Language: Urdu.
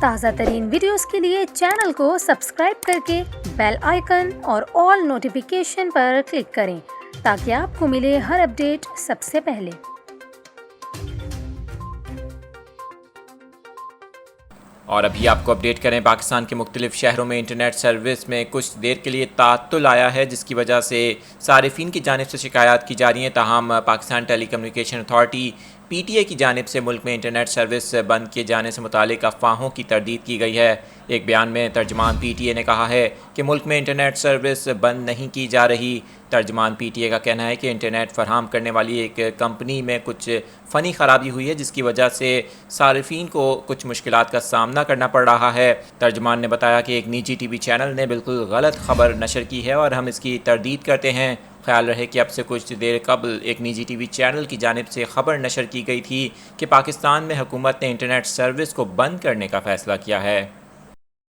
تازہ ترین ویڈیوز کے لیے چینل کو سبسکرائب کر کے بیل آئیکن اور آل نوٹیفیکیشن پر کلک کریں تاکہ آپ کو ملے ہر اپڈیٹ سب سے پہلے۔ اور ابھی آپ کو اپڈیٹ کریں، پاکستان کے مختلف شہروں میں انٹرنیٹ سروس میں کچھ دیر کے لیے تعطل آیا ہے، جس کی وجہ سے صارفین کی جانب سے شکایات کی جا رہی ہیں۔ تاہم Pakistan Telecommunication Authority P T A کی جانب سے ملک میں انٹرنیٹ سروس بند کیے جانے سے متعلق افواہوں کی تردید کی گئی ہے۔ ایک بیان میں ترجمان پی ٹی اے نے کہا ہے کہ ملک میں انٹرنیٹ سروس بند نہیں کی جا رہی۔ ترجمان پی ٹی اے کا کہنا ہے کہ انٹرنیٹ فراہم کرنے والی ایک کمپنی میں کچھ فنی خرابی ہوئی ہے، جس کی وجہ سے صارفین کو کچھ مشکلات کا سامنا کرنا پڑ رہا ہے۔ ترجمان نے بتایا کہ ایک نجی ٹی وی چینل نے بالکل غلط خبر نشر کی ہے اور ہم اس کی تردید کرتے ہیں۔ خیال رہے کہ اب سے کچھ دیر قبل ایک نجی ٹی وی چینل کی جانب سے خبر نشر کی گئی تھی کہ پاکستان میں حکومت نے انٹرنیٹ سروس کو بند کرنے کا فیصلہ کیا ہے۔